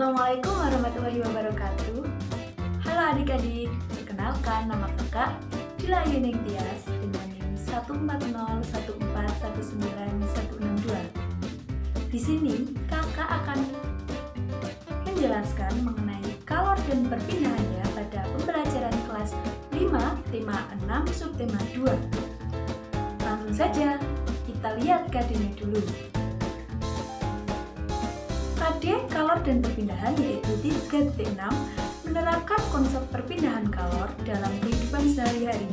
Assalamualaikum warahmatullahi wabarakatuh. Halo adik-adik, perkenalkan nama kakak Dila Yuning Tias dengan NIM 14014191662. Di sini kakak akan menjelaskan mengenai kalor dan perpindahannya pada pembelajaran kelas 5 tema 6 subtema 2. Langsung saja kita lihat KD-nya dulu. KD kalor dan perpindahan yaitu 3.6 menerapkan konsep perpindahan kalor dalam kehidupan sehari-hari.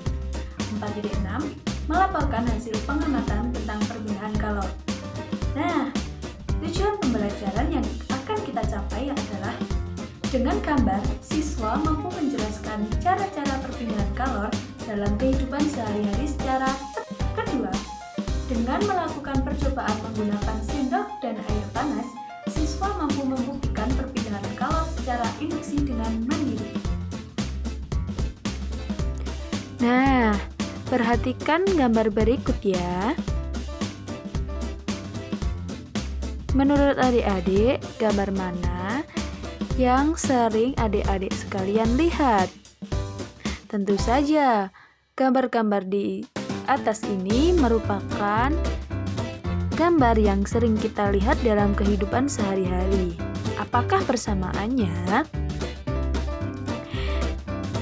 4.6 melaporkan hasil pengamatan tentang perpindahan kalor. Nah, tujuan pembelajaran yang akan kita capai adalah dengan gambar, siswa mampu menjelaskan cara-cara perpindahan kalor dalam kehidupan sehari-hari secara kedua. Dengan melakukan percobaan menggunakan sendok dan air panas, siswa mampu membuktikan perpindahan kalor secara induksi dengan mandiri. Nah, perhatikan gambar berikut ya. Menurut adik-adik, gambar mana yang sering adik-adik sekalian lihat? Tentu saja, gambar-gambar di atas ini merupakan gambar yang sering kita lihat dalam kehidupan sehari-hari. Apakah persamaannya?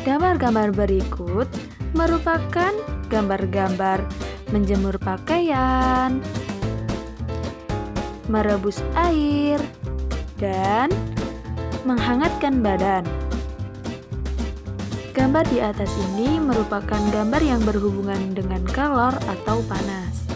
Gambar-gambar berikut merupakan gambar-gambar menjemur pakaian, merebus air, dan menghangatkan badan. Gambar di atas ini merupakan gambar yang berhubungan dengan kalor atau panas.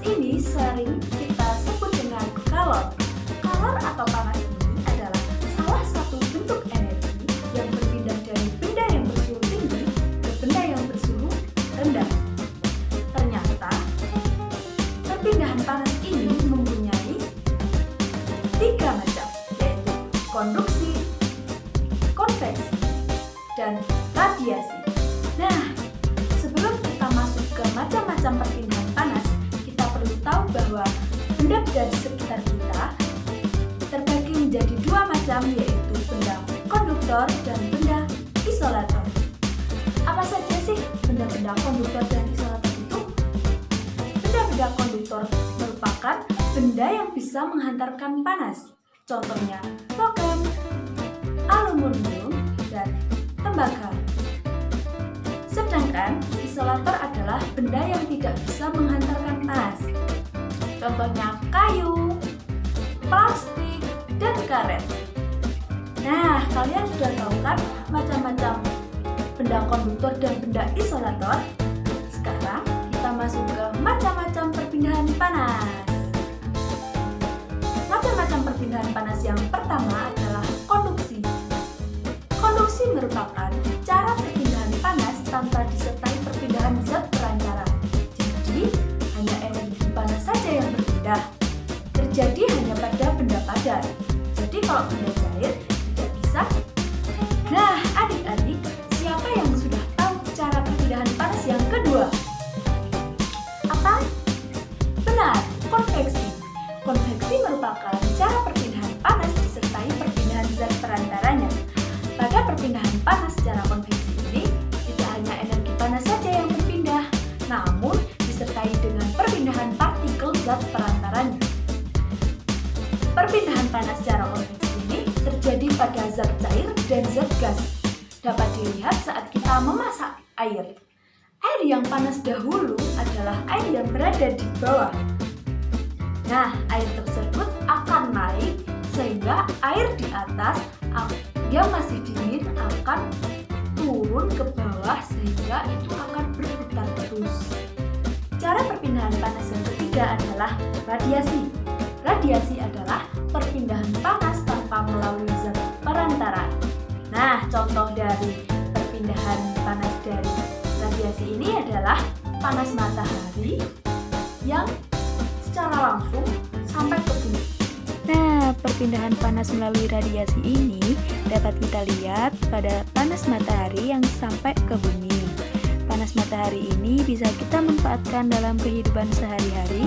Ini sering kita sebut dengan kalor. Kalor atau panas ini adalah salah satu bentuk energi yang berpindah dari benda yang bersuhu tinggi ke benda yang bersuhu rendah. Ternyata, perpindahan panas ini mempunyai 3 macam, yaitu konduksi, konveksi, dan radiasi. Nah, sebelum kita masuk ke macam-macam perpindahan panas, perlu tahu bahwa benda di sekitar kita terbagi menjadi 2 macam, yaitu benda konduktor dan benda isolator. Apa saja sih benda-benda konduktor dan isolator itu? Benda-benda konduktor merupakan benda yang bisa menghantarkan panas. Contohnya logam, aluminium, dan tembaga. Sedangkan isolator adalah benda yang tidak bisa menghantarkan panas. Contohnya kayu, plastik, dan karet. Nah, kalian sudah tahu kan macam-macam benda konduktor dan benda isolator? Sekarang kita masuk ke macam-macam perpindahan panas. Macam-macam perpindahan panas yang pertama adalah konduksi. Konduksi merupakan cara perpindahan panas tanpa disertai perpindahan zat perantara. Jadi, hanya energi panas saja yang berpindah. Terjadi hanya pada benda padat. Jadi, kalau benda cair tidak bisa. Nah, adik-adik, siapa yang sudah tahu cara perpindahan panas yang kedua? Apa? Benar, konveksi. Konveksi merupakan cara perpindahan panas disertai perpindahan zat perantaranya. Pada perpindahan panas secara konveksi ini, tidak hanya energi panas saja yang berpindah, namun disertai dengan perpindahan partikel zat perantaranya. Perpindahan panas secara konveksi ini terjadi pada zat cair dan zat gas. Dapat dilihat saat kita memasak air. Air yang panas dahulu adalah air yang berada di bawah. Nah, air tersebut akan naik sehingga air di atas yang masih dingin akan turun ke bawah sehingga itu akan berputar terus. Cara perpindahan panas yang ketiga adalah radiasi. Radiasi adalah perpindahan panas tanpa melalui zat perantara. Nah, contoh dari perpindahan panas dari radiasi ini adalah panas matahari yang secara langsung sampai ke bumi. Nah, perpindahan panas melalui radiasi ini dapat kita lihat pada panas matahari yang sampai ke bumi. Panas matahari ini bisa kita manfaatkan dalam kehidupan sehari-hari,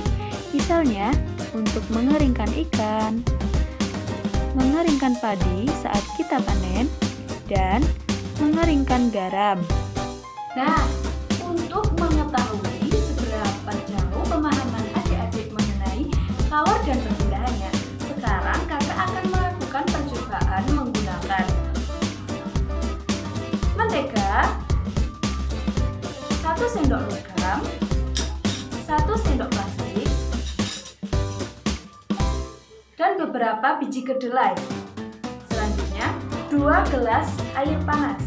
misalnya untuk mengeringkan ikan, mengeringkan padi saat kita panen, dan mengeringkan garam. Nah, untuk mengetahui seberapa jauh pemahaman adik-adik mengenai kalor dan perpindahannya, sekarang kakak akan melakukan percobaan menggunakan mentega, 1 sendok logam, 1 sendok plastik, dan beberapa biji kedelai. Selanjutnya, 2 gelas air panas.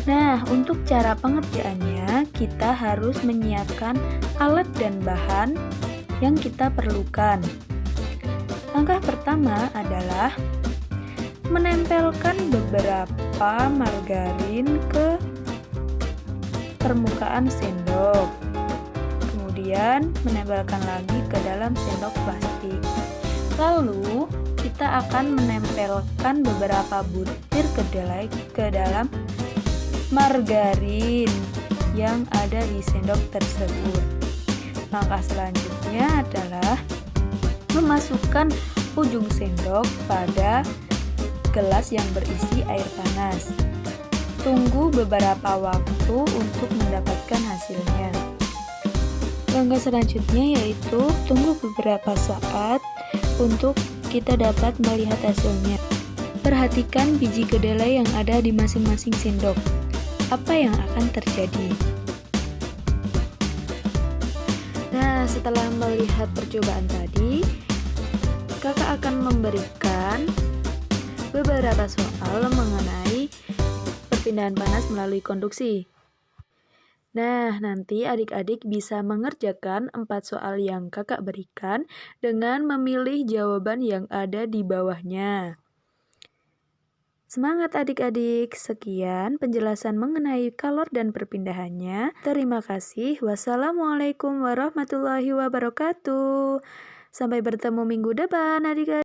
Nah, untuk cara pengerjaannya, kita harus menyiapkan alat dan bahan yang kita perlukan. Langkah pertama adalah menempelkan beberapa margarin ke permukaan sendok. Kemudian, menempelkan lagi ke dalam sendok plastik. Lalu, kita akan menempelkan beberapa butir kedelai ke dalam margarin yang ada di sendok tersebut. Langkah selanjutnya adalah memasukkan ujung sendok pada gelas yang berisi air panas. Tunggu beberapa waktu untuk mendapatkan hasilnya. Langkah selanjutnya yaitu tunggu beberapa saat untuk kita dapat melihat hasilnya. Perhatikan biji kedelai yang ada di masing-masing sendok. Apa yang akan terjadi? Nah, setelah melihat percobaan tadi, kakak akan memberikan beberapa soal mengenai perpindahan panas melalui konduksi. Nah, nanti adik-adik bisa mengerjakan 4 soal yang kakak berikan dengan memilih jawaban yang ada di bawahnya. Semangat adik-adik, sekian penjelasan mengenai kalor dan perpindahannya. Terima kasih. Wassalamualaikum warahmatullahi wabarakatuh. Sampai bertemu minggu depan adik-adik.